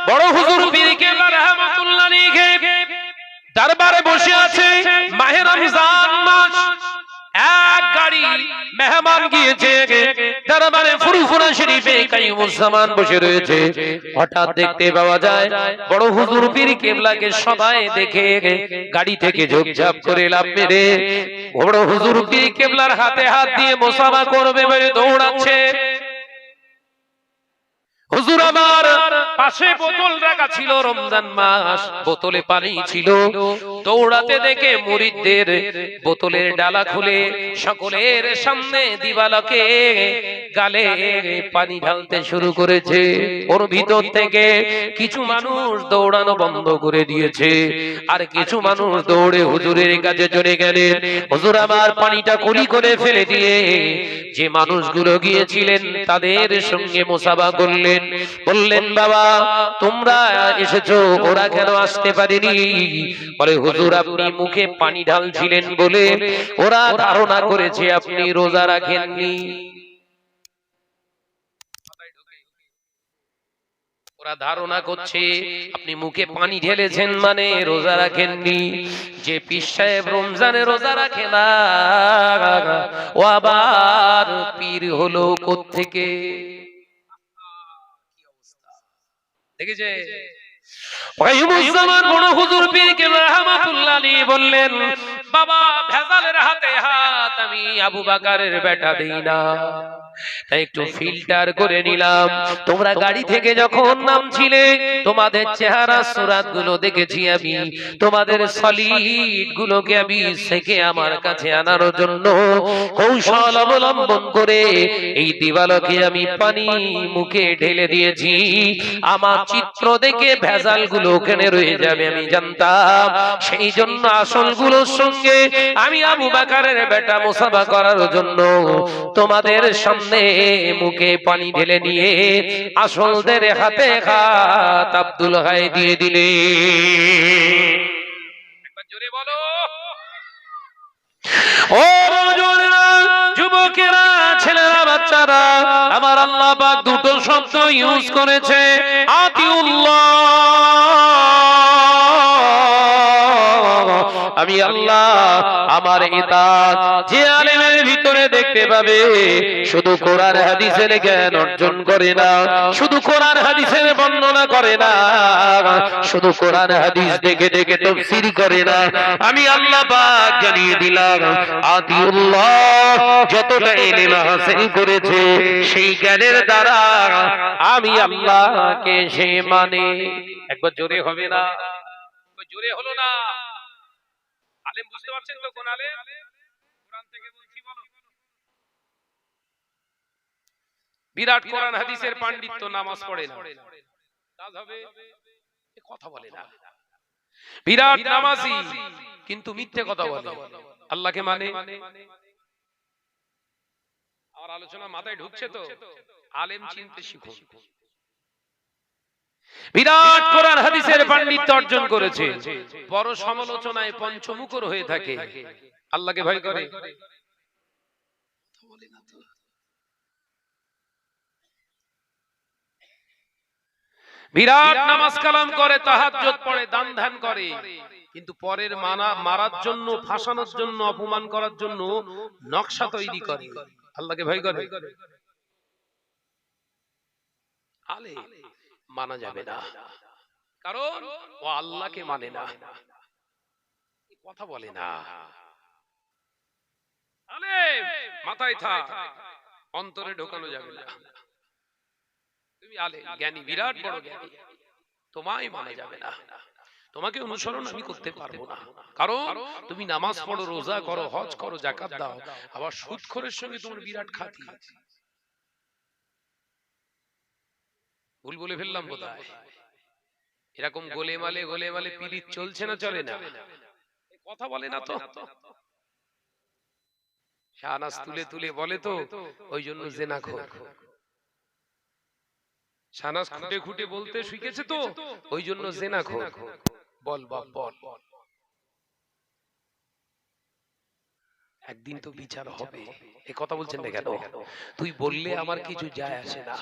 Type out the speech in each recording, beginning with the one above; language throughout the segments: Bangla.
বড় হুজুর পীর কেবলা রাহমাতুল্লাহ আলাইহি দরবারে বসে আছে। মাহে রমজান মাস, এক গাড়ি মেহমান গিয়েছে দরবারে ফুরফুরা শরীফে কাইয়ুমুজ্জামান বসে রয়েছে। হঠাৎ দেখতে পাওয়া যায় বড় হুজুর পীর কেবলাকে সবাই দেখে গাড়ি থেকে ঝোপঝাপ করে লাফ মেরে বড় হুজুর পীর কেবলার হাতে হাত দিয়ে মুসাফা করবে বলে দৌড়াচ্ছে। হুজুর আমার পাশে বোতল রাখা ছিল, রমজান মাস, বোতলে পানি ছিল। দৌড়াতে দেখে মুরিদদের বোতলের ডালা খুলে সকলের সামনে দিবালকে গালে পানি ঢালতে শুরু করেছে। ওর ভিতর থেকে কিছু মানুষ দৌড়ানো বন্ধ করে দিয়েছে, আর কিছু মানুষ দৌড়ে হুজুরের কাছে চলে গেলেন। হুজুর আমার পানিটা কুলি করে ফেলে দিয়ে যে মানুষগুলো গিয়েছিলেন তাদের সঙ্গে মুসাফা করলেন। বললেন, বাবা তোমরা এসেছো, ওরা কেন আসতে পারেনি? বলে, হুজুর আপনি মুখে পানি ঢালছিলেন বলে ওরা ধারণা করেছে আপনি রোজা রাখেননি। ওরা ধারণা করছে আপনি মুখে পানি ঢেলেছেন মানে রোজা রাখেননি। যে পীর সাহেব রমজানে রোজা রাখে না, ও আবার পীর হলো কোত্থেকে? দেখেছে? কাইয়ুমুজ্জামান বড় হুজুর পীর কেবলা রাহমাতুল্লাহ আলাইহি বললেন, বাবা ভেজালের হাতে হাত আমি আবু বকরের বেটা দেই না, তাই একটু ফিল্টার করে নিলাম। তোমরা গাড়ি থেকে যখন নামছিলে তোমাদের চেহারা সুরাত গুলো দেখেছি আমি, তোমাদের সলিড গুলোকে আমি সেকে আমার কাছে আনার জন্য কৌশল অবলম্বন করে এই দিবালকে আমি পানি মুখে ঢেলে দিয়েছি। আমার চিত্র দেখে ভেজাল গুলো ওখানে রয়ে যাবে আমি জানতাম, সেই জন্য আসল গুলোর সঙ্গে আমি আবু বকরের বেটা মুসাফা করার জন্য তোমাদের সামনে মুখে পানি ঢেলে নিয়ে আসলদের হাতে হাত আব্দুল হাই দিয়ে দিলে। একবার জোরে বলো। ও রাজুলরা, যুবকেরা, ছেলেরা, বাচ্চারা, আমার আল্লাহ পাক দুটো শব্দ ইউজ করেছে, আতিউল্লাহ, আমি আল্লাহ আমার ইতাত। যে আলেমের ভিতরে দেখতে পাবে শুধু কোরআন হাদিসের জ্ঞান অর্জন করে না, শুধু কোরআন হাদিসের বর্ণনা করে না, শুধু কোরআন হাদিস দেখে দেখে তাফসীর করে না, আমি আল্লাহ পাক জানিয়ে দিলাম আতিউল্লাহ যতটা ইলম হাসিল করেছে সেই জ্ঞানের দ্বারা আমি আল্লাহকে সে মানে। একবার জোরে হবে না? জোরে হলো না? আলেম বুঝতে পারছেন তো কোন আলেম? কোরআন থেকে বলছি, বলো। বিরাট কোরআন হাদিসের পাণ্ডিত্য, নামাজ পড়ে না, কাজ হবে? কথা বলে না। বিরাট নামাজি কিন্তু মিথ্যে কথা বলে, আল্লাহকে মানে। আর আলোচনা মাথায় ঢুকছে তো? আলেম চিনতে শিখুন। বিরাট কোরআন হাদিসের পাণ্ডিত্য অর্জন করেছে, বড় সমালোচনায় পঞ্চমুখর হয়ে থাকে, আল্লাহকে ভয় করে। বিরাট নামাজ কালাম করে, তাহাজ্জুদ পড়ে, দান ধ্যান করে, কিন্তু পরের মারার জন্য, ফাঁসানোর জন্য, অপমান করার জন্য নকশা তৈরি করে, আল্লাহকে ভয় করে। আলেম মানা যাবে না, কারণ ও আল্লাহকে মানে না, কথা বলে না। আলেম মাথায় থাক, অন্তরে ঢোকানো যাবে না। তুমি আলেম, জ্ঞানী, বিরাট বড় জ্ঞানী, তোমায় মানা যাবে না, তোমাকে অনুসরণ আমি করতে পারবো না, কারণ তুমি নামাজ পড়ো, রোজা করো, হজ করো, যাকাত দাও, আবার সুদখোরের সঙ্গে তোমার বিরাট খাতি। ভুল বলে ফেললাম কোথায়? এরকম গোলেমালে গোলেমালে পিরিত চলছে না চলে না? কথা বলে না তো, শাহনাজ তুলে তুলে বলে তো, ওই জন্য জেনাখোর। শাহনাজ খুঁটে খুঁটে বলতে শিখেছে তো, ওই জন্য জেনাখোর। বল বাপ বল। একদিন তো বিচার হবে, এ কথা বলছেন না কেন? তুই বললে আমার কিছু যায় আসে না,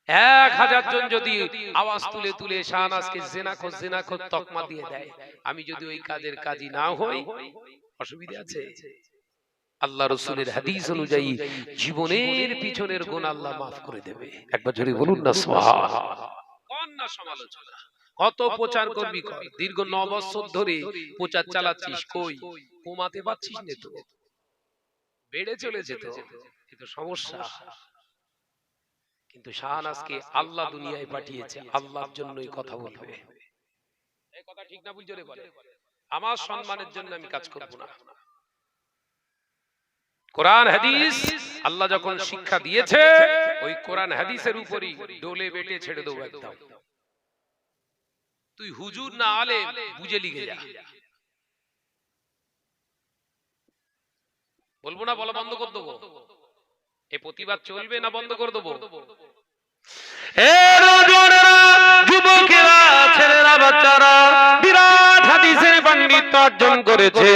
1000 জন যদি আওয়াজ তুলে তুলে শাহনাজকে জেনাখোর তকমা দিয়ে দেয়, আমি যদি ওই কাজের কাজী না হই, অসুবিধা আছে? আল্লাহ রাসূলের হাদিস অনুযায়ী জীবনের পিছনের গুনাহ আল্লাহ maaf করে দেবে। একবার জোরে বলুন না সুবহানাল্লাহ। কোন না সমালোচনা, কত প্রচার করবি কর, দীর্ঘ 9 বছর ধরে প্রচার চালাচ্ছিস, কই কমাতে পারছিস না তো, বেড়ে চলেছে তো, এটা সমস্যা। কিন্তু শাহনাজকে আল্লাহ দুনিয়ায় পাঠিয়েছে, আল্লাহর জন্যই কথা বলবে। এই কথা ঠিক না ভুল জোরে বলে? আমার সম্মানের জন্য আমি কাজ করব না। কোরআন হাদিস আল্লাহ যখন শিক্ষা দিয়েছে, ওই কোরআন হাদিসের উপরই ডোলে বেটে ছেড়ে দেবো একদম। তুই হুজুর না আলেম বুঝে লিখে যা। বলবো না, বলা বন্ধ করে দেবো? এ প্রতিবাদ চলবে না বন্ধ করে দেবো? যুবকেরা, ছেলেরা, বাচ্চারা বিরাট হাদিসের পাণ্ডিত্য অর্জন করেছে,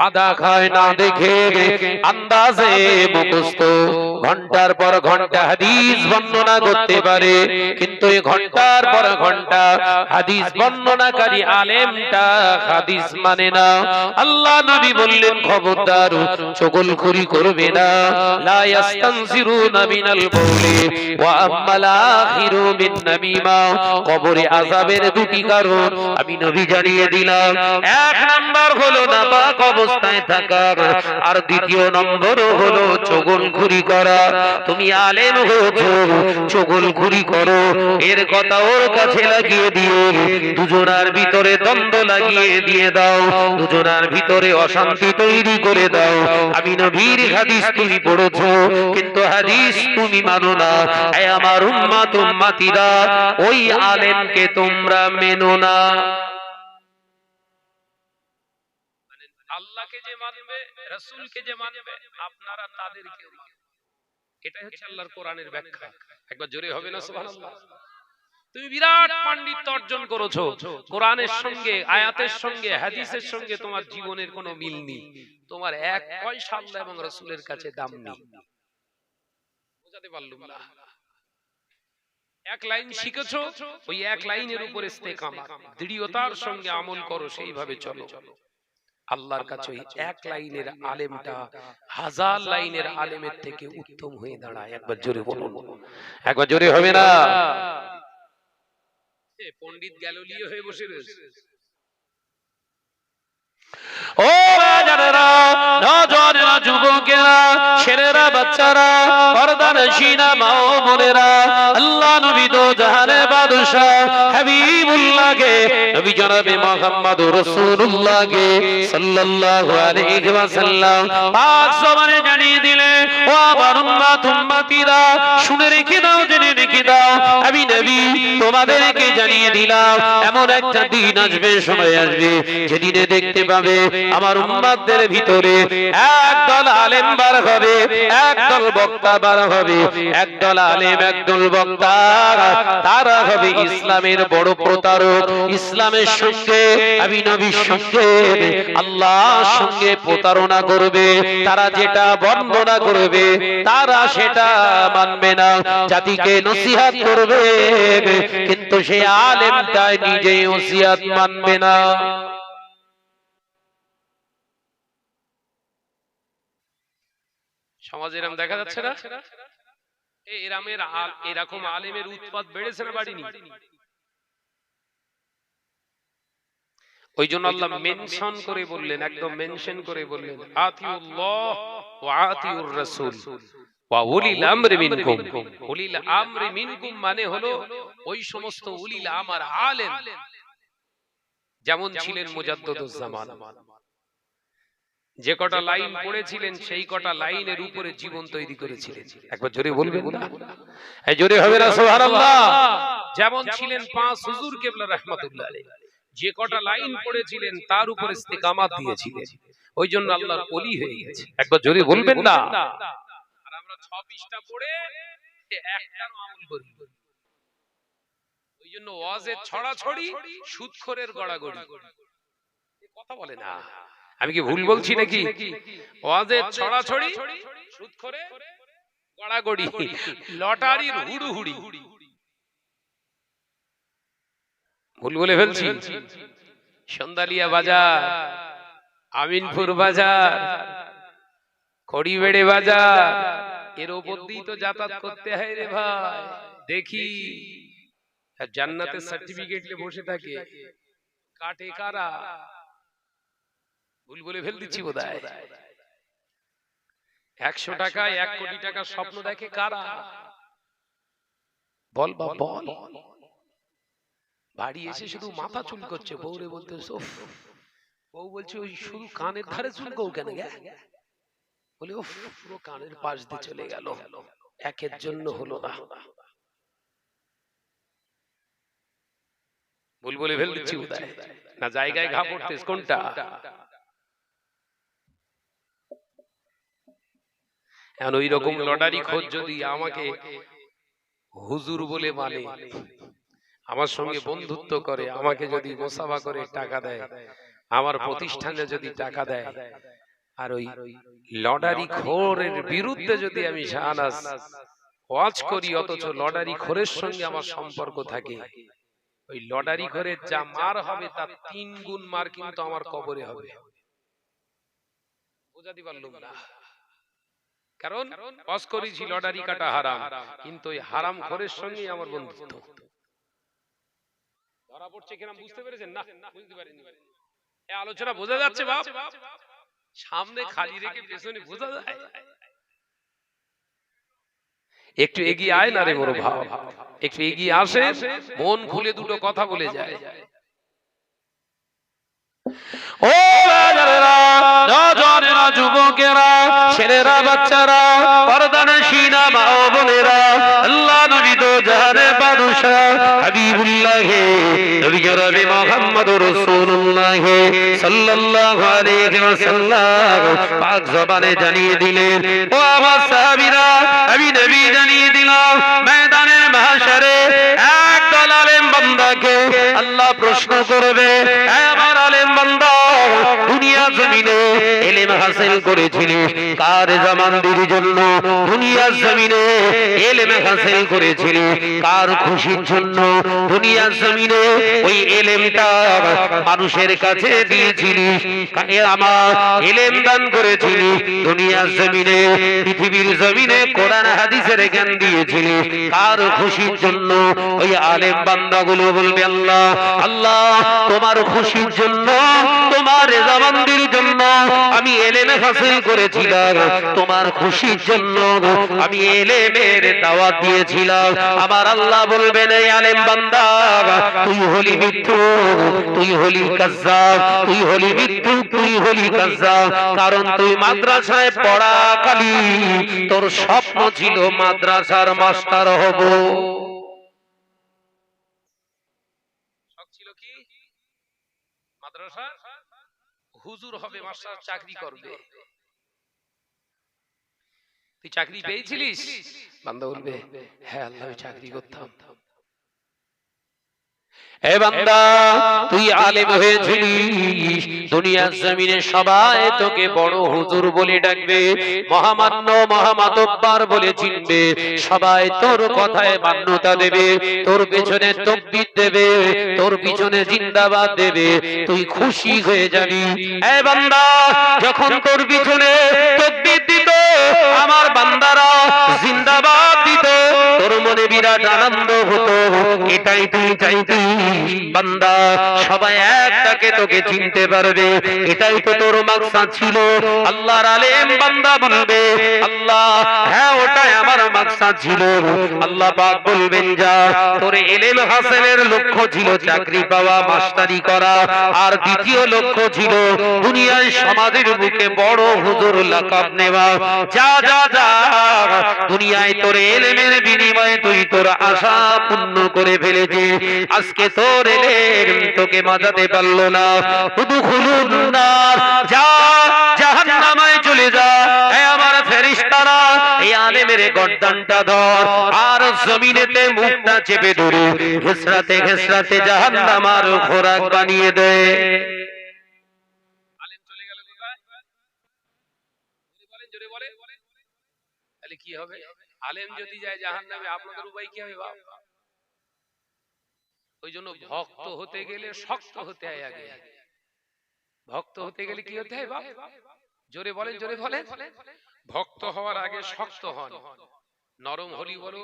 আদা খায় না দেখে আন্দাজে মুখস্থ ঘন্টার পর ঘন্টা হাদিস বর্ণনা করতে পারে, কিন্তু এই ঘন্টার পর ঘন্টা হাদিস বর্ণনাকারী আলেমটা হাদিস মানে না। আল্লাহ নবী বললেন, খবরদার চগলখড়ি করবে না। লা ইস্তানজিরুনা মিনাল বাউলি ওয়া আম্মাল আখিরু মিন নামিমা। কবরে আযাবের দুটি কারণ আমি নবী জানিয়ে দিলাম। এক নাম্বার হলো নাপাক অবস্থায় থাকা, আর দ্বিতীয় নম্বর হলো চগলখড়ি করা। তুমি আলেম হয়েছো, চগলখড়ি করো, এর কথা ওর কাছে লাগিয়ে দিও, দুজনার ভিতরে দ্বন্দ্ব লাগিয়ে দিয়ে দাও, দুজনার ভিতরে অশান্তি তৈরি করে দাও। আমি নবীর হাদিস তুমি পড়েছো, কিন্তু হাদিস তুমি মানো না। এই আমার উম্মত উম্মতিরা, ওই আলেমকে তোমরা মেনো না। আল্লাহকে যে মানবে, রাসূলকে যে মানবে, আপনারা তাদেরকে মানবেন। এটাই হচ্ছে আল্লাহর কোরআনের ব্যাখ্যা। একবার জোরে হবে না সুবহানাল্লাহ? তুমি বিরাট পাণ্ডিত্য অর্জন করেছো, কোরআনের সঙ্গে, আয়াতের সঙ্গে, হাদিসের সঙ্গে তোমার জীবনের কোনো মিল নেই, তোমার এক পয়সা আল্লাহ এবং রাসূলের কাছে দাম নেই। বুঝাতে পারলাম না? এক লাইন শিখেছো, ওই এক লাইনের উপরে ইস্তেকামত, দৃঢ়তার সঙ্গে আমল করো, সেইভাবে চলো। আল্লাহর কাছে ওই এক লাইনের আলেমটা 1000 লাইনের আলেমের থেকে উত্তম হয়ে দাঁড়ায়। একবার জোরে বলুন, একবার জোরে হবে না? পণ্ডিত গ্যালিলিও হয়ে বসে রয়েছে। ও বাজারেরা, নওজওয়ানেরা, যুবকেরা, ছেলেরা, বাচ্চারা, পর্দানশীনা মা ও বোনেরা, আল্লাহ নবী দো জাহানের বাদশা হাবিবুল্লাহকে, নবী জনাবে মুহাম্মদুর রাসূলুল্লাহকে সাল্লাল্লাহু আলাইহি ওয়াসাল্লাম পাক জবানে জানিয়ে দিলেন, ও আমার উম্মত উম্মতিরা, শুনে রেখে দাও, জেনে রেখে দাও, আমি নবী তোমাদেরকে জানিয়ে দিলাম, এমন একটা দিন আসবে, সময় আসবে, যেদিনে দেখতে পাবে আমার উম্মতদের ভিতরে একদল আলেম বার হবে, একদল বক্তা বার হবে, একদল আলেম, একদল বক্তা, তারা হবে ইসলামের বড় প্রতারক। ইসলামের সঙ্গে, আমি নবীর সঙ্গে, আল্লাহর সঙ্গে প্রতারণা করবে। তারা যেটা বর্ণনা করবে, তারা সেটা মানবে না, জাতিকে নসিহত করবে, কিন্তু সে আলেমটা নিজে নসিহত মানবে না। সমাজে এরকম দেখা যাচ্ছে না? এরকম আলেমের উৎপাত বেড়েছে না বাড়িনি? ওই জন্য আল্লাহ মেনশন করে বললেন, একদম মেনশন করে বললেন, আতিউল্লাহ ওয়া আতিউর রাসূল ওয়া উলিল আমরি মিনকুম। উলিল আমরি মিনকুম মানে হলো ওই সমস্ত উলিল আমর আলেম, যেমন ছিলেন মুজাদ্দিদুজ জামান, যে কটা লাইন পড়েছিলেন সেই কটা লাইনের উপরে জীবন তৈরি করেছিলেন। একবার জোরে বলবেন না? এই জোরে হবে না সুবহানাল্লাহ? যেমন ছিলেন পাঁচ হুজুর কিবলা রাহমাতুল্লাহ আলাইহি, যে কটা লাইন পড়েছিলেন তার উপর ইস্তেকামাত দিয়েছিলেন, ওই জন্য আল্লাহর ওলি হয়ে গেছে। একবার জোরে বলবেন না? আর আমরা 6 পৃষ্ঠা পড়ে একটারও আমল করি, ওই জন্য ওয়াজের ছড়াছড়ি, সুদখোরের গড়াগড়ি। কথা বলে না? আমি কি ভুল বলছি নাকি? ওয়াজের ছড়াছড়ি, সুদখোরে গড়াগড়ি, লটারির হুড়ুহুড়ি। ভুল বলে ফেলছি? সন্দালিয়া বাজার, আমিনপুর বাজার, খড়িবেড়ে বাজার, এর ওপর দিয়েই তো যাতায়াত করতে হয় রে ভাই। দেখি জান্নাতের সার্টিফিকেট নিয়ে বসে থাকে, কাটে কারা? ভুল বলে ফেল দিচ্ছি বোধহয়। 100 টাকায় 1 কোটি টাকা স্বপ্ন দেখে কারা? বল বাবা বল। বাড়ি এসে শুধু মাথা চুল করছে, বউরে বলতে উফ, বউ বলছে ওই শুধু কানের ধারে চুলকো কেন গে? বলে উফ, পুরো কানের পাশ দিয়ে চলে গেল, একের জন্য হলো না। ভুল বলে ফেল দিচ্ছি বোধহয় না? জায়গায় ঘা পড়তেছ কোনটা? এখন ওই রকম লটারি খোঁজ যদি আমাকে হুজুর বলে মানে, আমার সঙ্গে বন্ধুত্ব করে, আমাকে যদি মোসাফা করে টাকা দেয়, আমার প্রতিষ্ঠানে যদি টাকা দেয়, আর ওই লটারি খোরের বিরুদ্ধে যদি আমি শাহনাজ ওয়াজ করি, অথচ লটারি খোরের সঙ্গে আমার সম্পর্ক থাকে, ওই লটারি খোরের যা মার হবে তার 3 গুণ মার কিন্তু আমার কবরে হবে। বুঝাতে পারলাম না? কারণ ওয়াজ করেছি লটারি কাটা হারাম, কিন্তু ওই হারাম খোরের সঙ্গে আমার বন্ধুত্ব। ধরা পড়ছে কিনা বুঝতে পেরেছেন? না বুঝতে পারেননি। এই আলোচনা বোঝা যাচ্ছে বাপ? সামনে খালি রেখে পেছনে বোঝা যায়? একটু এগিয়ে আয় না রে মোর ভাব, একটু এগিয়ে আসে, মন খুলে দুটো কথা বলে যায়। ও বাজারেরা, নজরেরা, যুবকেরা, ছেলেরা, বাচ্চারা, পর্দানশীনা মা ও বোনেরা, আল্লাহ নবী তো জাহানের বাদশা হাবিবুল্লাহ নবী জনাবে মুহাম্মদুর রাসূলুল্লাহ সাল্লাল্লাহু আলাইহি ওয়াসাল্লাম পাক জবানে জানিয়ে দিলেন, ও আমার সাহাবীরা, আমি নবী জানিয়ে দিলাম, ময়দানের মাহশারে একদল আলেম বান্দাকে আল্লাহ প্রশ্ন করবে, হে আমার আলেম বান্দা, দুনিয়া জমিনে ইলম হাসিল করেছিলিস কার জামানদের জন্য? দুনিয়া জমিনে ইলম হাসিল করেছিলিস কার খুশির জন্য? দুনিয়া জমিনে ওই ইলমটা মানুষের কাছে দিয়েছিলিস, আমার ইলম দান করেছিলিস। দুনিয়া জমিনে, পৃথিবীর জমিনে কোরআন হাদিসের জ্ঞান দিয়েছিলিস কার খুশির জন্য? ওই আলেম বান্দাগুলো বলবে, আল্লাহ, আল্লাহ, তোমার খুশির জন্য, তোমার রেজামন্দির জন্য আমি ইলম হাসিল করেছিলাম, তোমার খুশির জন্য আমি ইলমের দাওয়াত দিয়েছিলাম। আমার আল্লাহ বলবেন, এই আলেম বান্দা, তুই হলি মিথ্যু, তুই হলি কাযযাব, তুই হলি মিথ্যু, তুই হলি কাযযাব। কারণ তুই মাদ্রাসায় পড়াকালী তোর স্বপ্ন ছিল মাদ্রাসার মাস্টার হব। শখ ছিল কি? মাদ্রাসা হুজুর হবে, মাস্টার চাকরি করবে। তুই চাকরি পেয়েছিলিস? বান্দা বলবে, হ্যাঁ আল্লাহ, আমি চাকরি করতাম। এ বান্দা, তুই আলেম হয়েছিলিস, দুনিয়ার জমিনে সবাই তোকে বড় হুজুর বলে ডাকবে, মহামান্য, মহামাতব্বার বলে চিনবে, সবাই তোর কথায় মান্যতা দেবে, তোর পেছনে তাকবীর দেবে, তোর পিছনে জিন্দাবাদ দেবে, তুই খুশি হয়ে যাবি। এ বান্দা, যখন তোর পিছনে তাকবীর দিত, আমার বান্দারা জিন্দাবাদ দিত, তোর মনে বিরাট আনন্দ হতো। এটাই তুই চাইতি বান্দা, সবাই একটাকে তোকে চিনতে পারবে, এটাই তো তোর মাকসাদ ছিল। আল্লাহর আলেম বান্দা বলবে, আল্লাহ, হ্যাঁ ওটাই আমার মাকসাদ ছিল। আল্লাহ পাক বলবেন, যা, তোর ইলম হাসিলের লক্ষ্য ছিল চাকরি পাওয়া, মাস্টারি করা, আর দ্বিতীয় লক্ষ্য ছিল দুনিয়ায় সমাজের বুকে বড় হুজুর লাকাব নেওয়া। যা যা যা, দুনিয়ায় তোর ইলমের বিনিময়ে তুই তোর আশা পূর্ণ করে ফেলেছিস। আজকে তোর ইলম তোকে বাঁচাতে পারলো না। উদখুলুন নার, যা, জাহান্নামে চলে যা। হে আমার ফেরেশতারা, এই আলেমের গর্দানটা ধর, আর জমিনেতে মুখটা চেপে ধরে ঘেসরাতে ঘেসরাতে জাহান্নামার খোরাক বানিয়ে দে। আলেম চলে গেল কোথায়? বলেন, জোরে বলেন, তাহলে কি হবে? আলেম যদি যায় জাহান্নামে, আপনাদের উপায় কি হবে বাপ? ওই জন্য ভক্ত হতে গেলে শক্ত হতে হয় আগে। ভক্ত হতে গেলে কি হতে হয় বাপ? জোরে বলেন, জোরে বলেন। ভক্ত হওয়ার আগে শক্ত হন। নরম হলি বলো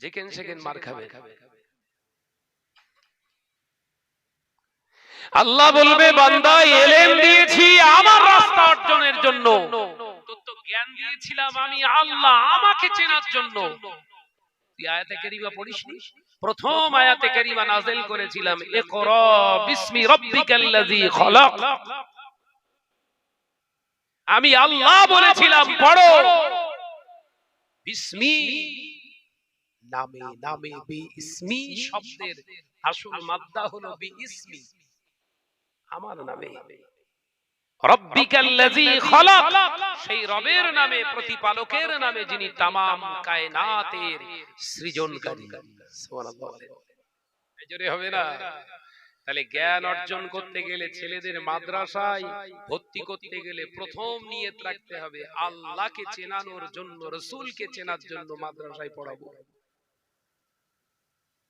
যেখান সেখান মার খাবে। আল্লাহ বলবে বান্দা ইলম দিয়েছি আমার রাস্তা অর্জনের জন্য, তোর তো জ্ঞান দিয়েছিলাম আমি আল্লাহ আমাকে চেনার জন্য। তুই আয়াতে কারিমা পড়িসনি? প্রথম আয়াতে কারিমা নাযিল করেছিলাম ইকরা বিসমি রাব্বিকাল্লাযী খলাক। আমি আল্লাহ বলেছিলাম পড়ো বিসমি, নামে নামে, বিইসমি শব্দের আসল মাদ্দা হলো বিইসমি, আমার নামে। রাব্বিকাল্লাযী খলাক, সেই রবের নামে, প্রতিপালকের নামে, যিনি तमाम কায়নাতের সৃজনকারী। সুবহানাল্লাহ। এজরে হবে না? তাহলে জ্ঞান অর্জন করতে গেলে ছেলেদের মাদ্রাসায় ভর্তি করতে গেলে প্রথম নিয়ত রাখতে হবে আল্লাহকে চেনানোর জন্য, রাসূলকে চেনার জন্য মাদ্রাসায় পড়াবো।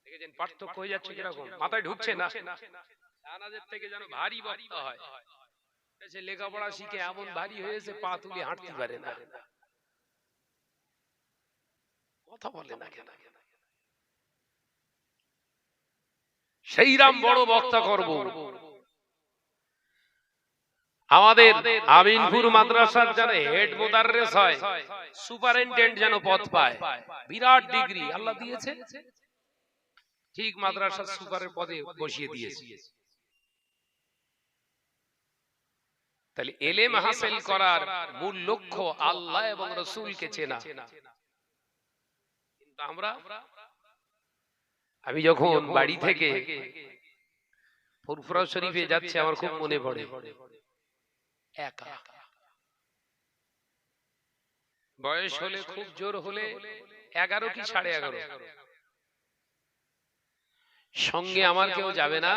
দেখেছেন পার্থক্য হয়ে যাচ্ছে কিরকম? মাথায় ঢুকছে না? জানাজের থেকে যেন ভারী বক্তা হয়, সে লেখাপড়া শিখে এমন ভারী হয়েছে পা তুলে হাঁটতে পারে না, কথা বলে না কেন? সেইরাম বড় বক্তা করব। আমাদের আমিনপুর মাদ্রাসার যেন হেড মুদাররিস হয়, সুপারিনটেন্ডেন্ট যেন পদ পায়, বিরাট ডিগ্রি আল্লাহ দিয়েছে, ঠিক মাদ্রাসার সুপারের পদে বসিয়ে দিয়েছে। তাহলে ইলম হাসিল করার মূল লক্ষ্য আল্লাহ এবং রাসূলকে চেনা। কিন্তু আমি যখন বাড়ি থেকে ফুরফুরা শরীফে যাচ্ছি আমার খুব মনে পড়ে একা, বয়স হলে খুব জোর হলে 11 কি 11.5, সঙ্গে আমার কেউ যাবে না,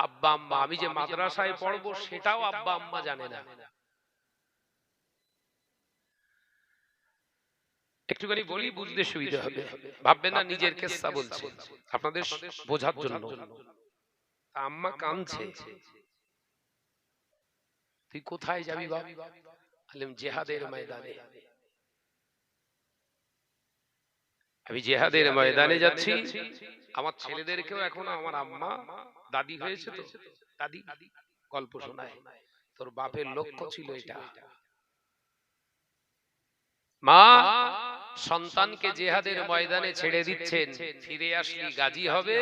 আব্বা আম্মা। আমি যে মাদ্রাসায় পড়বো সেটাও আব্বা আম্মা জানে না। একটুখানি বলি বুঝতে সুবিধা হবে, ভাববেন না নিজের কিস্সা বলছি, আপনাদের বোঝার জন্য। আম্মা কাঁদছে, তুই কোথায় যাবি বাবা? বললাম জিহাদের ময়দানে। আমি জিহাদের ময়দানে যাচ্ছি, আমার ছেলেদেরকেও এখনো আমার আম্মা, দাদি হয়েছে তো, দাদি গল্প শোনায়, তোর বাপের লক্ষ্য ছিল এটা। মা সন্তানকে জিহাদের ময়দানে ছেড়ে দিচ্ছেন, ফিরে আসলি গাজী হবে,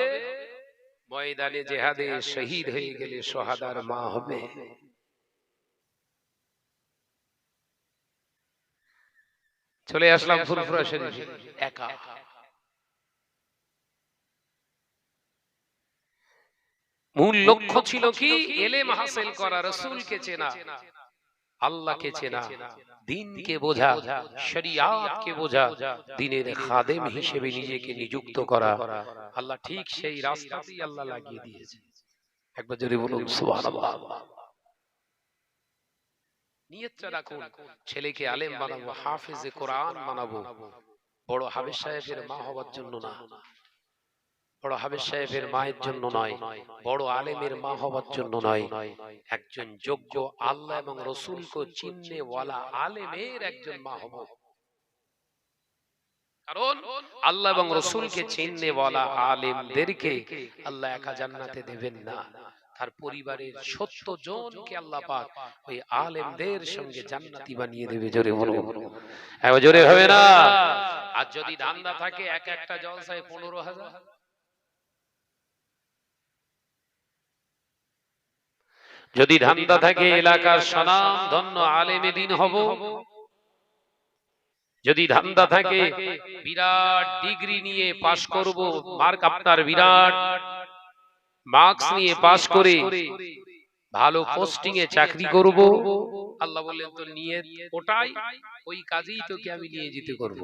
ময়দানে জিহাদে শহীদ হয়ে গেলে সোহাদার মা হবে। চলে আসলাম ফুরফুরা শরীফে একা। মূল লক্ষ্য ছিল কি? ইলম হাসিল করা, রাসূলকে চেনা, আল্লাহকে চেনা, দ্বীনকে বোঝা, শরিয়াতকে বোঝা, দ্বীনের খাদেম হিসেবে নিজেকে নিযুক্ত করা। আল্লাহ ঠিক সেই রাস্তাতেই আল্লাহ লাগিয়ে দিয়েছে। একবার জোরে বলুন সুবহানাল্লাহ। নিয়তটা রাখুন, ছেলেকে আলেম বানাবো, হাফেজে কোরআন বানাবো, বড় হাফেজ সাহেবের মা হওয়ার জন্য না, বড় হাফেজ সাহেবের মায়ের জন্য নয়, বড় আলেমের মা হওয়ার জন্য নয়, একজন যোগ্য আল্লাহ এবং রাসূলকে চিননে ওয়ালা আলেমের একজন মা হব। কারণ আল্লাহ এবং রাসূলকে চিননে ওয়ালা আলেমদেরকে আল্লাহ একা জান্নাতে দেবেন না, তার পরিবারের 70 জনকে আল্লাহ পাক ওই আলেমদের সঙ্গে জান্নাতি বানিয়ে দেবে। জোরে বলুন, এবার জোরে হবে না? আর যদি ধান্দা থাকে এক একটা জলসায় 15,000, যদি ধান্দা থাকে এলাকার সুনাম ধন্য আলেমে দ্বীন হব, যদি ধান্দা থাকে বিরাট ডিগ্রি নিয়ে পাস করব, মার্ক আপনার বিরাট মার্কস নিয়ে পাস করে ভালো পোস্টিং এ চাকরি করব, আল্লাহ বললেন তো নিয়ত ওটাই, ওই কাজেই তোকে আমি নিয়ে যেতে করব।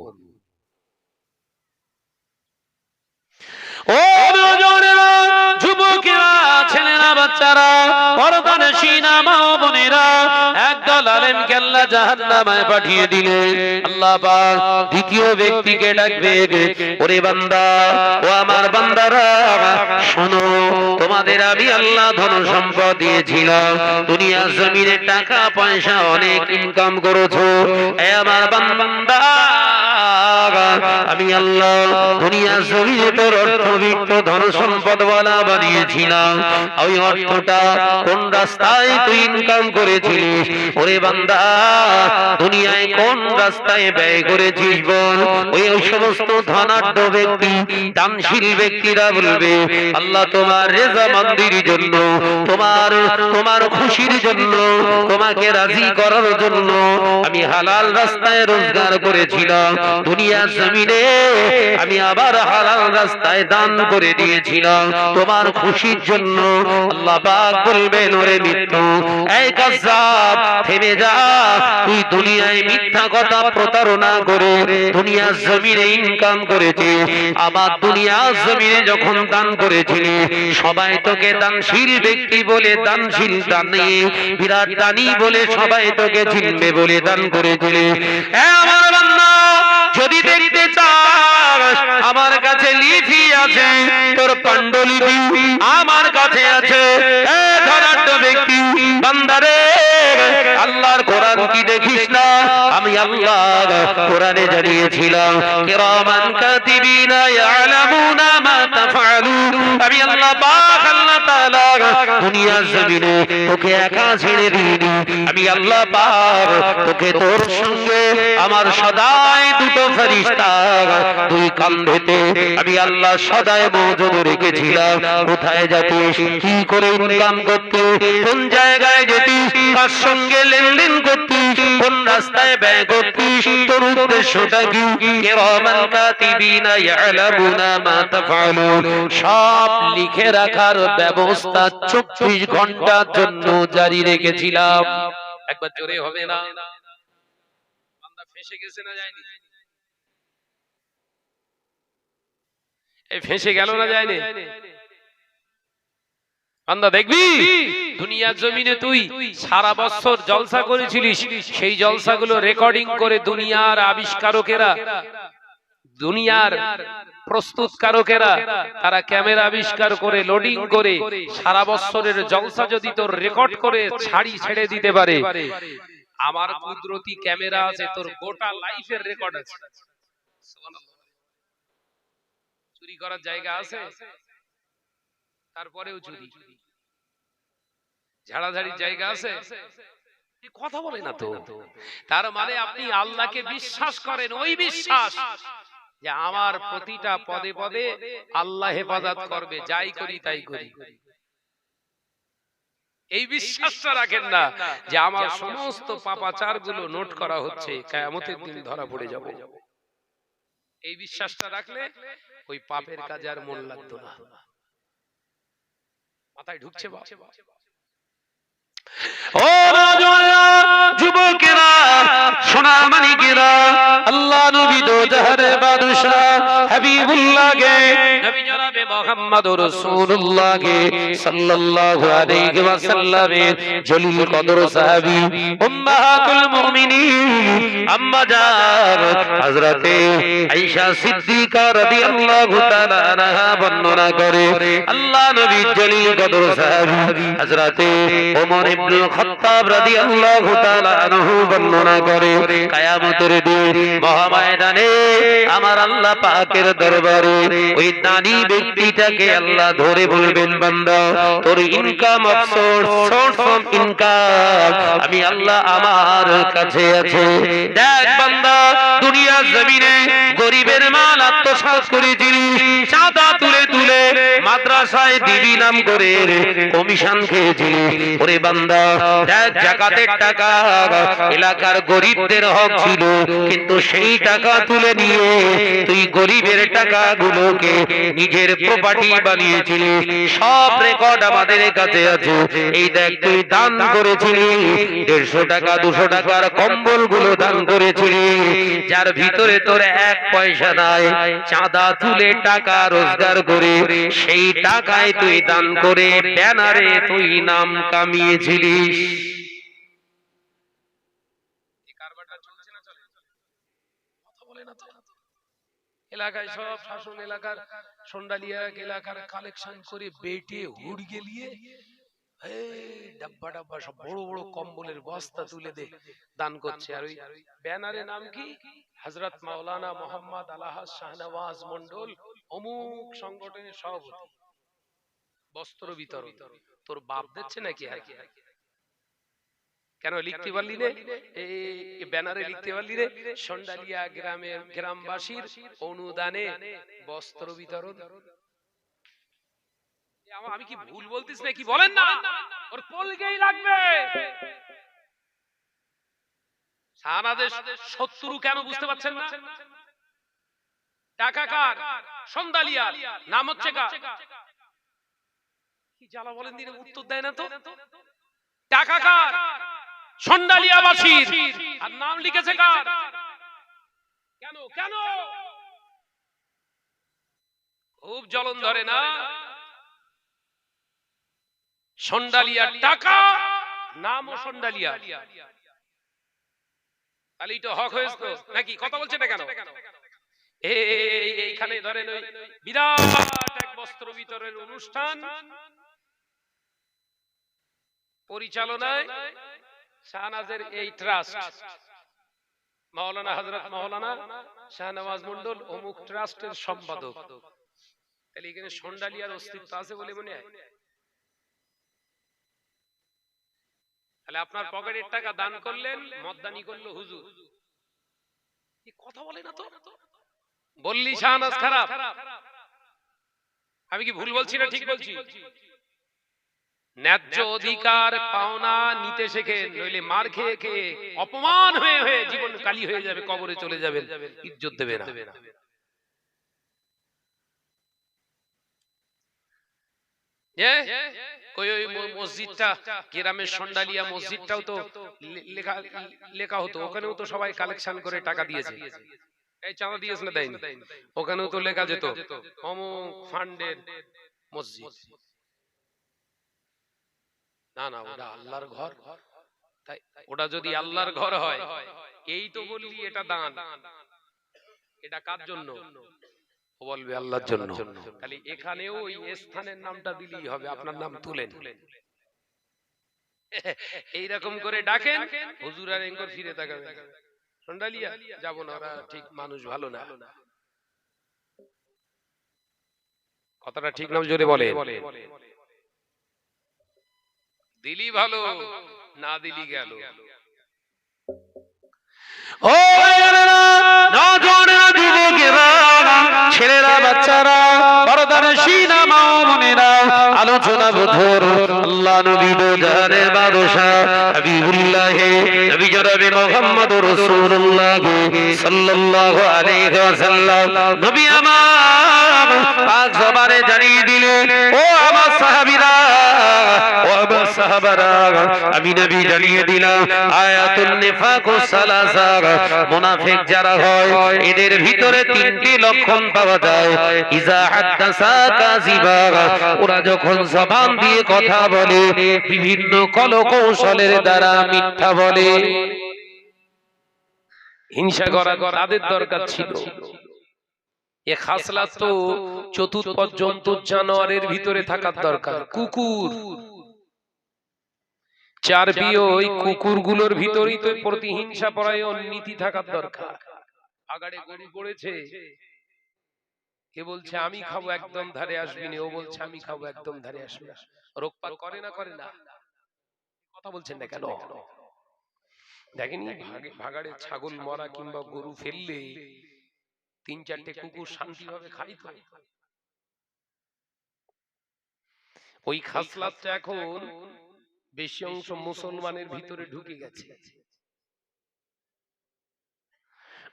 ও নওজওয়ানেরা, যুবকেরা, ছেলেরা, বাচ্চা বাচ্চারা, পর্দানশীন মা ও বোনেরা, একদল আলেমকে আল্লাহ জাহান্নামে পাঠিয়ে দিলেন। আল্লাহ পাক দ্বিতীয় ব্যক্তিকে ডাকবে, ওরে বান্দা, ও আমার বান্দারা, শোনো, তোমাদের আমি আল্লাহ ধন সম্পদ দিয়েছিলাম, দুনিয়ার জমিনে টাকা পয়সা অনেক ইনকাম করেছো। এ আমার বান্দা, আমি আল্লাহ দুনিয়ার জমিনে তোর অর্থবিত্ত ধন সম্পদওয়ালা বানিয়েছিলাম। ওই অর্থটা কোন রাস্তায় তুই ইনকাম করেছিলিস? ওরে বান্দা, দুনিয়ায় কোন রাস্তায় ব্যয় করেছিস বল? ওই সমস্ত ধনাঢ্য ব্যক্তি, দানশীল ব্যক্তিরা বলবে, আল্লাহ তোমার রেজামন্দির জন্য, তোমার খুশির জন্য, তোমাকে রাজি করার জন্য আমি হালাল রাস্তায় রোজগার করেছিলাম। দুনিয়ার জমিনে আমি আবার হালাল রাস্তায় দান করে দিয়েছিলাম তোমার খুশির জন্য। আল্লাহ পাক বলবেন, ওরে মৃত্যু, এই কায্যাব, থেমে যা। তুই দুনিয়ায় মিথ্যা কথা প্রতারণা করে দুনিয়ার জমিনে ইনকাম করেছিস, আবার দুনিয়ার জমিনে যখন দান করেছিলি, সবাই তোকে দানশীল ব্যক্তি বলে, দানশীল দানি, বিরাট দানি বলে সবাই তোকে চিনবে বলে দান করেছিলি। আমার বান্দা, যদি দেখতে চাস, আমার কাছে লিপি আছে, তোর পাণ্ডুলিপি আমার কাছে আছে। ধনাঢ্য ব্যক্তি, বান্দারে, আল্লাহর কোরআন কি দেখিস না? আমি আল্লাহ কোরআনে জানিয়েছিলাম, কিরামান কাতিবিনা ইয়ালামুনা মা তাফআলুন। আমি আল্লাহ পাক, আল্লাহ তাআলা দুনিয়ার জমিনে তোকে একা ছেড়ে দিইনি। আমি আল্লাহ পাক তোকে, তোর সঙ্গে আমার সদাই দুটো ফেরেশতা দুই কাঁধেতে আমি আল্লাহ সদাই মজুদ রেখেছিলাম। কোথায় যাতিস, কি করে ইনকাম করতিস, কোন জায়গায় যেতিস, কার সঙ্গে লেনদেন করতিস, কোন রাস্তায় ব্যয় করতিস, তোর উদ্দেশ্যটা কি? কিরামান কাতিবিনা ইয়ালামুনা মা তাফআলুন। সব লিখে রাখার ব্যবস্থা 24 ঘন্টার জন্য জারি রেখেছিলাম। একবার জোরে হবে না? বান্দা ফেঁসে গেছে না যায়নি? এই ফেঁসে গেল না যায়নি? বান্দা দেখবি, দুনিয়ার জমিনে তুই সারা বছর জলসা করেছিলিস, সেই জলসাগুলো রেকর্ডিং করে দুনিয়ার আবিষ্কারকেরা, দুনিয়ার প্রস্তুতকারকেরা, তারা ক্যামেরা আবিষ্কার করে লোডিং করে সারা বছরের জলসা যদি তোর রেকর্ড করে ছেড়ে দিতে পারে, আমার কুদরতি ক্যামেরা আছে, তোর গোটা লাইফের রেকর্ড আছে। চুরি করার জায়গা আছে, তারপরেও চুরি, ঝাড়াঝাড়ির জায়গা আছে, কথা বলে না তো। তার মানে আপনি আল্লাহকে বিশ্বাস করেন, ওই বিশ্বাস যে আমার প্রতিটা পদে পদে আল্লাহ হেফাজত করবে, যাই করি তাই করি। এই বিশ্বাসটা রাখেন না যে আমার সমস্ত পাপাচার গুলো নোট করা হচ্ছে, কিয়ামতের দিন ধরা পড়ে যাব। এই বিশ্বাসটা রাখলে ওই পাপের কাজে আর মন লাগতো না। মাথায় ঢুকছে? ও যুবকেরা, সোনামানিকেরা, আল্লাহ নবী দো জাহারে বাদশাহ হাবিবুল্লাহ গে, নবী জনাবে মুহাম্মদুর রাসূলুল্লাহ গে সাল্লাল্লাহু আলাইহি ওয়াসাল্লামের জলিল কদর সাহাবী, উম্মাহাতুল মুমিনিন আম্মা জান হযরতে আয়েশা সিদ্দিকা রাদিয়াল্লাহু তাআলা আনহা বর্ণনা করে, আল্লাহ নবীর জলিল কদর সাহাবী হযরতে ওমর ইবনে খাত্তাব রাদিয়াল্লাহু তাআলা আনহু বর্ণনা করে, কিয়ামতের দিন মহাময়দানে আমার আল্লাহ পাকের দরবারে ওই দানি ব্যক্তিটাকে আল্লাহ ধরে বলবেন, বান্দা, তোর income of swords of income আমি আল্লাহ আমার কাছে আছে। দেখ বান্দা, দুনিয়ার জমিনে গরিবের মাল আত্মসাৎ করেছিলিস, চাঁদা তুলে তুলে মাদ্রাসায় দিবি নাম করে কমিশন খেয়েছিলিস। ওরে বান্দা, দেখ, যাকাতের টাকা এলাকার গরিবদের হক ছিল, কিন্তু সেই টাকা তুলে নিয়ে তুই গরিবের টাকাগুলোকে নিজের প্রপার্টি বানিয়েছিলি। সব রেকর্ড আমাদের কাছে আছে। এই দেখ, তুই দান করেছিলি 150 টাকা 200 টাকার কম্বল গুলো দান করেছিলি, যার ভিতরে তোর 1 পয়সা নাই। চাঁদা তুলে টাকা রোজগার করে সেই টাকা এলাকায় তুই দান করে ব্যানারে তুই নাম কামিয়েছিলিস। এলাকায় সব শাসন এলাকার সন্ডালিয়া এলাকার কালেকশন করে বেটে হুড় গেলিয়ে ডাব্বা ডাব্বা সব বড় বড় কম্বলের বস্তা তুলে দে দান করছে। আর ওই ব্যানারে নাম কি? হযরত মাওলানা মোহাম্মদ আলহাজ শাহনওয়াজ মন্ডল অমুক সংগঠনের সভাপতি। বস্ত্র বিতরণ তোর বাপ দিচ্ছে নাকি? আর কেন লিখতে পারলি রে? এই ব্যানারে লিখতে পারলি রে সন্ডালিয়া গ্রামের গ্রামবাসীর অনুদানে বস্ত্র বিতরণ? আমি কি ভুল বলতিস নাকি বলেন না? ওর কলগেই লাগবে। শাহনাদের শত্রু কেন বুঝতে পারছেন না? টাকা কার? সন্ডালিয়া। নাম হচ্ছে কার? কি জ্বালা বলেন দিনে উত্তর দেয় না তো। টাকা কার? সন্ডালিয়াবাসীর। আর নাম লিখেছে কার? কেন কেন খুব জ্বলন ধরে না? সন্ডালিয়ার টাকা, নামও সন্ডালিয়া। তাহলে এটা হক হয়েছে তো নাকি? কথা বলছে না কেন? এইখানে ধরেন ওই বিরাট এক বস্ত্র বিতরণের অনুষ্ঠান পরিচালনায় শাহনাজের এই ট্রাস্ট, মাওলানা হযরত মাওলানা শাহনওয়াজ মন্ডল অমুক ট্রাস্টের সম্পাদক। তাহলে এখানে সন্ডালিয়ার অস্তিত্ব আছে বলে মনে হয়? তাহলে আপনার পকেটের টাকা দান করলেন, মদদানি করলো হুজুর। এই কথা বলে না তো। বললি শাহনাজ খারাপ? আমি কি ভুল বলছি না ঠিক বলছি? ন্যায্য অধিকার পাওনা নিতে শেখেন, নইলে মার খেয়ে খেয়ে অপমান হয়ে হয়ে জীবন কালি হয়ে যাবে, কবরে চলে যাবেন, ইজ্জত দেবে না। ওই মসজিদটা গ্রামের সন্ডালিয়া মসজিদটাও তো লেখা হতো, ওখানেও তো সবাই কালেকশন করে টাকা দিয়েছে। এই চাঁদা দিয়েছে না দেয়নি? ওখানেও তো লেখা যেত অমুক ফান্ডের মসজিদ। না না, ওটা আল্লাহর ঘর। তাই ওটা যদি আল্লাহর ঘর হয়, এই তো বললি এটা দান, এটা কার জন্য? ও বলবে আল্লাহর জন্য। তাহলে এখানেও ওই স্থানের নামটা দিলেই হবে, আপনার নাম তুলেন। এইরকম করে ডাকেন, হুজুর আর এঙ্কর ফিরে তাকাবে। সন্ডালিয়া যাব না, ওরা ঠিক মানুষ ভালো না। কথাটা ঠিক নাম জোরে বলে। দিলি ভালো, না দিলি গেল। ও ছেলেরা, বাচ্চারা, পর্দানশীনা মা বোনেরা, আলোচনা বুধুর আল্লাহ নবী দোজানের বাদশা হাবিবুল্লাহ নবী জনাবে মুহাম্মদুর রাসূলুল্লাহ সাল্লাল্লাহু আলাইহি ওয়াসাল্লাম নবী আমার পাক জবানে জানিয়ে দিলেন, ও আমার সাহাবীরা, ও আমার সাহাবারা, আমি নবী জানিয়ে দিলাম আয়াতুন নিফাক ও সালাসা, মুনাফিক যারা হয় এদের ভিতরে তিনটি লক্ষণ পাওয়া যায়। ইজা হাদাসা কাযিবা, ওরা যখন জবান দিয়ে কথা বলে বিভিন্ন কলকৌশলের দ্বারা মিথ্যা বলে। হিংসা করা তাদের দরকার ছিল। এ খাসলাত তো চতুর্থ জন্তু জানোয়ারের ভিতরে থাকার দরকার। কুকুর, চারপিও ওই কুকুরগুলোর ভিতরেই তো প্রতিহিংসা পরায়ণ নীতি থাকার দরকার। আগাড়ে গরু পড়েছে, কে বলছে আমি খাবো, একদম ধারে আসবি না, ও বলছে আমি খাবো, একদম ধারে আসবি না। রোগপাত করে না করে না? কথা বলছেন না কেন? দেখেনি ভাগাড়ে ছাগল মরা কিংবা গরু ফেললে তিন চারটে কুকুর শান্তিভাবে খাই তো। ওই খাসলাতটা এখন বেশি অংশ মুসলমানের ভিতরে ঢুকে গেছে।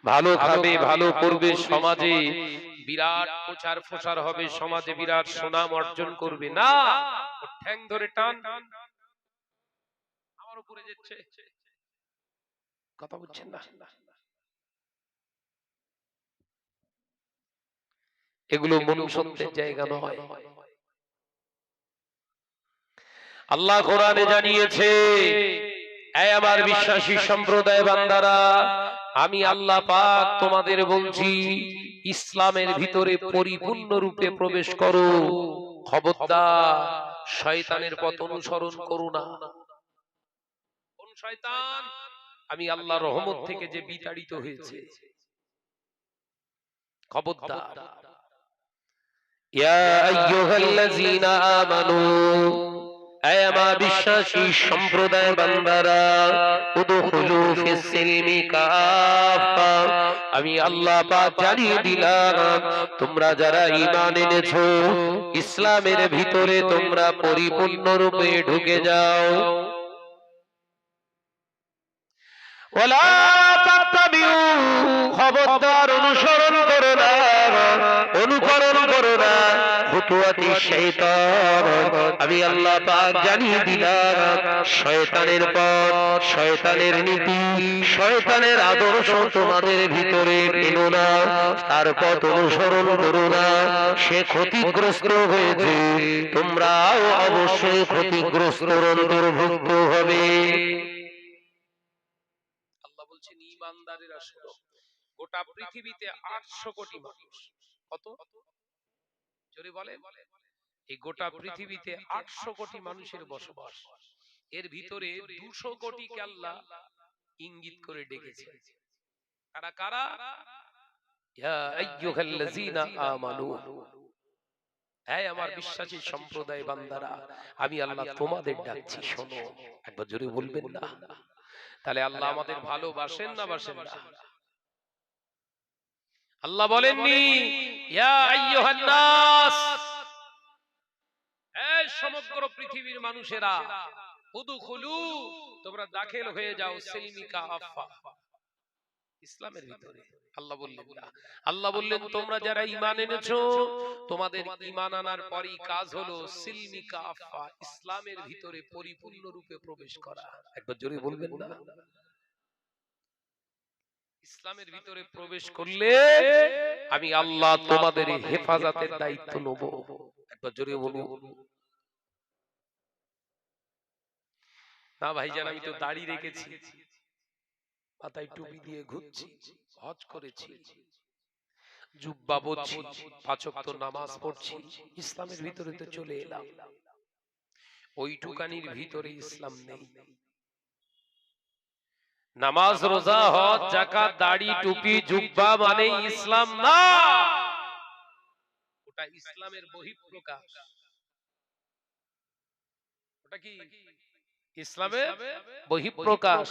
ভালো খাবে, ভালো করবে, সমাজে বিরাট প্রচার প্রসার হবে, সমাজে বিরাট সুনাম অর্জন করবে। না, ঠ্যাং ধরে টান, আমার উপরে যাচ্ছে। কথা বুঝছেন না? এগুলো মনুষ্যত্বের জায়গা নয়। আল্লাহ কোরআনে জানিয়েছে, এই আমার বিশ্বাসী সম্প্রদায় বান্দারা, আমি আল্লাহ পাক তোমাদের বলছি ইসলামের ভিতরে পরিপূর্ণ রূপে প্রবেশ করো। খবরদার শয়তানের পথ অনুসরণ করো না। কোন শয়তান? আমি আল্লাহর রহমত থেকে যে বিতাড়িত হয়েছে। খবরদার। ইয়া আইয়ুহাল্লাযীনা আমানু, এই আমার বিশ্বাসী সম্প্রদায় বান্দারা, উদখুলু ফিস সিলমি কাফা, আমি আল্লাহ পাক জানিয়ে দিলাম তোমরা যারা ঈমান এনেছো ইসলামের ভিতরে তোমরা পরিপূর্ণ রূপে ঢুকে যাও। ওয়ালা তাত্তাবিউ, খবরদার অনুসরণ করো না, অনুকরণ করো না খুতুওয়াতি শাইতান, আমি আল্লাহ পাক জানিয়ে দিলাম শয়তানের পথ, শয়তানের নীতি, শয়তানের আদর্শ তোমাদের ভিতরে এনো না, তার পথ অনুসরণ করো না। সে ক্ষতিগ্রস্ত হয়েছে, তোমরাও অবশ্যই ক্ষতিগ্রস্ত অন্তর্ভুক্ত হবে। ঈমানদারেরা শোনো, গোটা পৃথিবীতে 800 কোটি মানুষ। কত? জোরে বলে। এই গোটা পৃথিবীতে 800 কোটি মানুষের বসবাস। এর ভিতরে 200 কোটিকে আল্লাহ ইঙ্গিত করে ডেকেছে। কারা কারা? ইয়া আইয়ুহাল্লাযীনা আমানু, হে আমার বিশ্বাসী সম্প্রদায় বান্দারা, আমি আল্লাহ তোমাদের ডাকছি, শোনো। একবার জোরে বলবেন না? তাহলে আল্লাহ আমাদের ভালোবাসেন না বাসেন না? আল্লাহ বলেননি ইয়া আইয়ুহান নাস, এই সমগ্র পৃথিবীর মানুষেরা, উদখুলু, তোমরা দাখিল হয়ে যাও সিলমি কাফা, ইসলামের ভিতরে। আল্লাহ বললেন না, আল্লাহ বললেন তোমরা যারা ঈমান এনেছো তোমাদের ঈমান আনার পরই কাজ হলো সিলমি কাফা, ইসলামের ভিতরে পরিপূর্ণ রূপে প্রবেশ করা। একবার জোরে বলবেন না? ইসলামের ভিতরে প্রবেশ করলে আমি আল্লাহ তোমাদের হেফাজতের দায়িত্ব নেব। একবার জোরে বলুন না। ভাইজান, আমি তো দাড়ি রেখেছি, মাথায় টুপি দিয়ে ঘুরছি, হজ করেছি, জুব্বা পরছি, 5 ওয়াক্ত নামাজ পড়ছি, ইসলামের ভিতরে তো চলে এলাম। ওইটুকানির ভিতরে ইসলাম নেই। নামাজ, রোজা, হজ, যাকাত, দাড়ি, টুপি, জুব্বা মানে ইসলাম না। ওটা ইসলামের বহিঃপ্রকাশ। ওটা কি? ইসলামের বহিঃপ্রকাশ।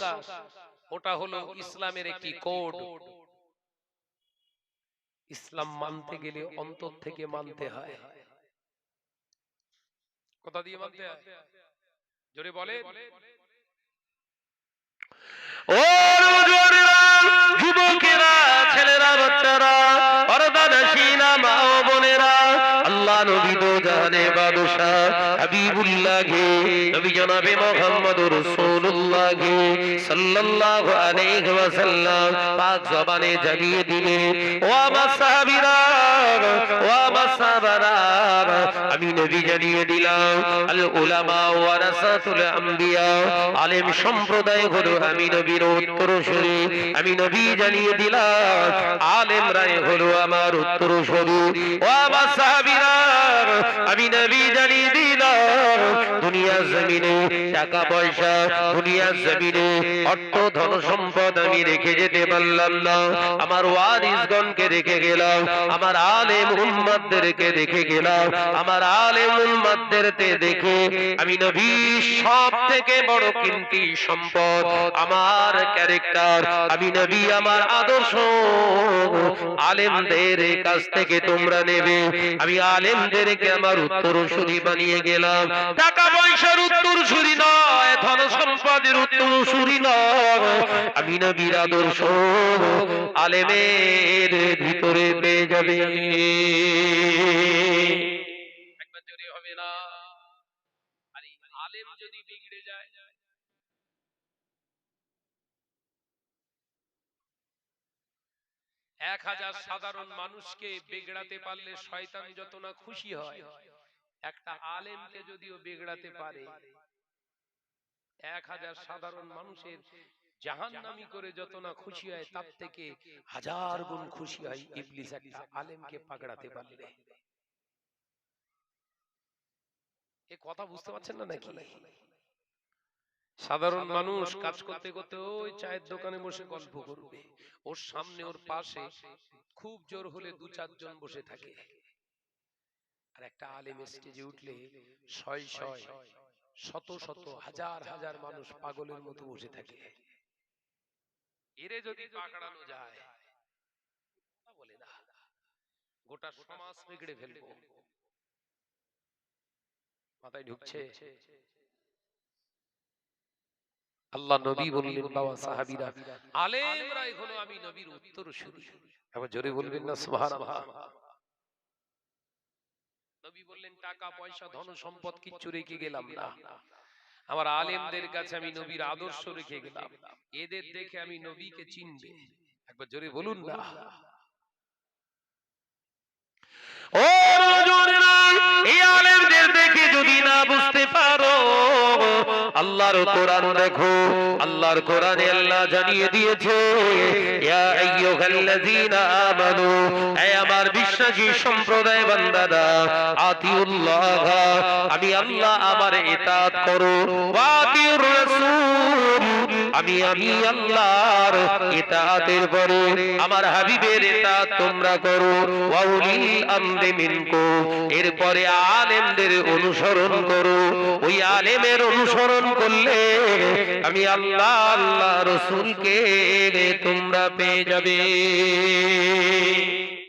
ওটা হলো ইসলামের একটি কোড। ইসলাম মানতে গেলে অন্তর থেকে মানতে হয়। কথা দিয়ে মানতে হয়। জোরে বলে। ও যুবকেরা, ছেলেরা, বাচ্চারা, পর্দানশীনা মা ও বোনেরা, আল্লাহ নবী তো জানে বাদশা হাবিবুল্লাহ গে, নবী জনাবে মুহাম্মদুর রাসূলুল্লাহ সাল্লাল্লাহু আলাইহি ওয়াসাল্লাম পাক জবানে জানিয়ে দিলেন, ও আমার সাহাবীরা, ও আমার সাহাবারা, আমি নবী জানিয়ে দিলাম আল উলামা ওয়ারাসাতুল আম্বিয়া, আলেম সম্প্রদায় হলো আমি নবীর উত্তরসূরি। আমি নবী জানিয়ে দিলাম আলেমরাই হলো আমার উত্তরসূরি। ও আমার সাহাবীরা, আমি নবী জানিয়ে দিলাম দুনিয়ার জমিনে টাকা পয়সা, দুনিয়ার জমিনে অর্থ ধন সম্পদ আমি রেখে যেতে পারলাম না, আমার ওয়ারিসগণকে রেখে গেলাম, আমার আলেম উম্মতদেরকে রেখে গেলাম, আমার আলেম উম্মতদেরকে দেখে আমি নবী সব থেকে বড় কিমতি সম্পদ আমার ক্যারেক্টার, আমি নবী আমার আদর্শ আলেমদের কাছ থেকে তোমরা নেবে। আমি আলেমদেরকে আমার উত্তরসূরি বানিয়ে গেলাম। টাকা পয়সার উত্তরসূরি নয়, ধন সম্পদের উত্তরসূরি নয়, আমি নবীর আদর্শ আলেমের ভিতরে পেয়ে যাবে। একবার জোরে হবে না? আর এই আলেম যদি বিগড়ে যায়, 1000 সাধারণ মানুষকে বিগড়াতে পারলে শয়তান যত না খুশি হয়, একটা আলেমকে যদিও বিগড়াতে পারে, 1000 সাধারণ মানুষের জাহান্নামী করে যত না খুশি হয়, তার থেকে 1000 গুণ খুশি হয় ইবলিস একটা আলেমকে পাকড়াতে পারলে। এ কথা বুঝতে পারছেন না নাকি? সাধারণ মানুষ কাজ করতে করতে ওই চায়ের দোকানে বসে গল্প করবে, ওর সামনে ওর পাশে খুব জোর হলে 2-4 জন বসে থাকে। আর একটা আলেম স্টেজে উঠলে শয় শয় শত শত হাজার হাজার মানুষ পাগলের মতো বসে থাকে। এরে যদি পাকড়ানো যায়, কথা বলে না, গোটা সমাজ বিগড়ে ফেলবো। মাথায় ঢুকছে? আল্লাহ নবী বললেন, বাবা সাহাবীরা, আলেমরাই হলো আমি নবীর উত্তরসূরি। আবার জোরে বলবেন না সুবহানাল্লাহ। নবী বললেন, টাকা পয়সা ধন সম্পদ কিচ্ছু রেখে গেলাম না, আমার আলেমদের কাছে আমি নবীর আদর্শ রেখে গেলাম, এদের দেখে আমি নবীকে চিনবে। একবার জোরে বলুন না। ও রাজনেরা, এই আলেমদের দেখে যদি না বুঝতে পারো, আল্লাহর কোরআন দেখো। আল্লাহর কোরআনে আল্লাহ জানিয়ে দিয়েছে, ইয়া আইয়ুহাল্লাযীনা আমানু, হে আমার বিশ্বাসী সম্প্রদায় বান্দারা, আতিউল্লাহ, আমি আল্লাহ আমার ইতাআত করো, ওয়া আতিউর রাসূল, আমি আল্লাহর ইতাআতের পরে আমার হাবিবের ইতাআত তোমরা করো, ওয়া উলিল আমরি মিনকুম, এরপরে আলেমদের অনুসরণ করো। ওই আলেমের অনুসরণ করলে আমি আল্লাহ আল্লাহ রাসূলকে তোমরা পেয়ে যাবে।